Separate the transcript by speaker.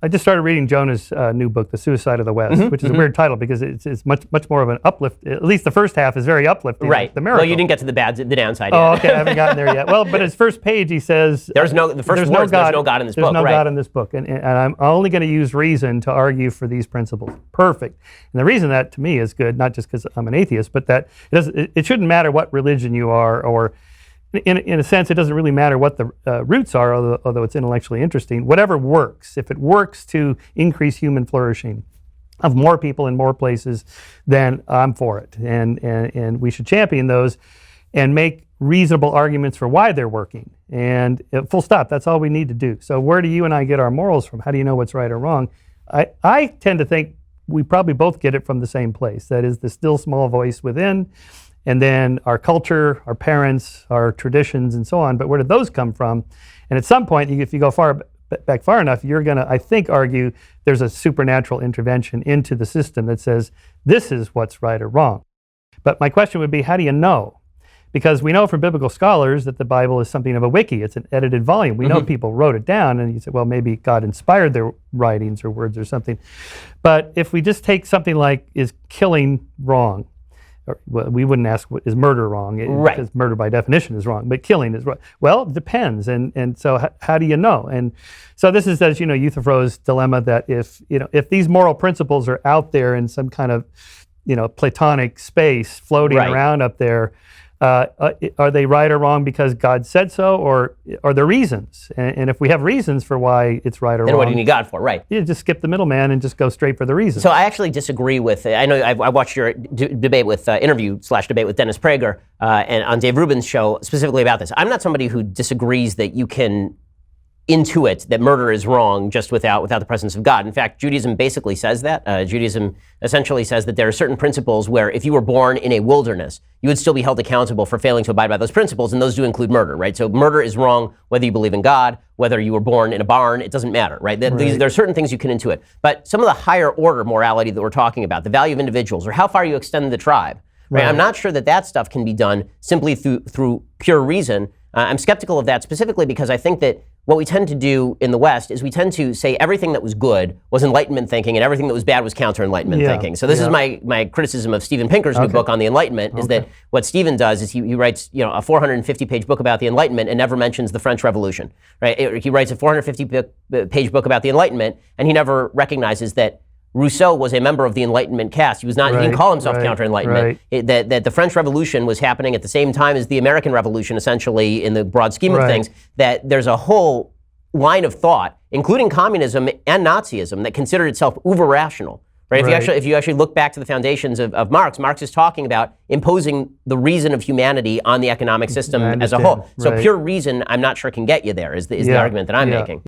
Speaker 1: I just started reading Jonah's new book, The Suicide of the West, which is a weird title because it's much more of an uplift. At least the first half is very uplifting.
Speaker 2: Right.
Speaker 1: The miracle.
Speaker 2: Well, you didn't get to the downside yet.
Speaker 1: Oh, okay. I haven't gotten there yet. Well, but his first page, he says
Speaker 2: there's no God in this book.
Speaker 1: There's no God in this book, and I'm only going to use reason to argue for these principles. Perfect. And the reason that to me is good, not just because I'm an atheist, but that it shouldn't matter what religion you are, or in a sense, it doesn't really matter what the roots are, although it's intellectually interesting. Whatever works, if it works to increase human flourishing of more people in more places, then I'm for it. And we should champion those and make reasonable arguments for why they're working. And full stop, that's all we need to do. So where do you and I get our morals from? How do you know what's right or wrong? I tend to think we probably both get it from the same place. That is the still small voice within, and then our culture, our parents, our traditions, and so on. But where did those come from? And at some point, if you go back far enough, you're going to, I think, argue there's a supernatural intervention into the system that says this is what's right or wrong. But my question would be, how do you know? Because we know from biblical scholars that the Bible is something of a wiki. It's an edited volume. We know people wrote it down, and you say, well, maybe God inspired their writings or words or something. But if we just take something like, is killing wrong? Well, we wouldn't ask, is murder wrong?
Speaker 2: Right.
Speaker 1: Because murder by definition is wrong, but killing is wrong. Well, it depends, and so how do you know? And so this is, as you know, Euthyphro's dilemma, that if these moral principles are out there in some kind of Platonic space floating around up there, are they right or wrong because God said so, or are there reasons? And if we have reasons for why it's right or wrong,
Speaker 2: then what do you need God for? Right.
Speaker 1: You just skip the middleman and just go straight for the reasons.
Speaker 2: So I actually disagree with. I know I watched your debate with interview/debate with Dennis Prager and on Dave Rubin's show specifically about this. I'm not somebody who disagrees that you can intuit that murder is wrong just without the presence of God. In fact, Judaism basically says that. Judaism essentially says that there are certain principles where if you were born in a wilderness, you would still be held accountable for failing to abide by those principles, and those do include murder, right? So murder is wrong whether you believe in God, whether you were born in a barn, it doesn't matter, right? There are certain things you can intuit. But some of the higher order morality that we're talking about, the value of individuals, or how far you extend the tribe, right? I'm not sure that stuff can be done simply through pure reason. I'm skeptical of that specifically because I think that what we tend to do in the West is we tend to say everything that was good was Enlightenment thinking and everything that was bad was counter-Enlightenment thinking. So this is my criticism of Steven Pinker's new book on the Enlightenment, is that what Steven does is he writes a 450-page book about the Enlightenment and never mentions the French Revolution. Right? He writes a 450-page book about the Enlightenment and he never recognizes that Rousseau was a member of the Enlightenment caste. He didn't call himself counter-Enlightenment. That the French Revolution was happening at the same time as the American Revolution, essentially, in the broad scheme of things. That there's a whole line of thought, including communism and Nazism, that considered itself uber-rational. Right? If you actually look back to the foundations of Marx is talking about imposing the reason of humanity on the economic system as a whole. So pure reason, I'm not sure can get you there, is the argument that I'm making.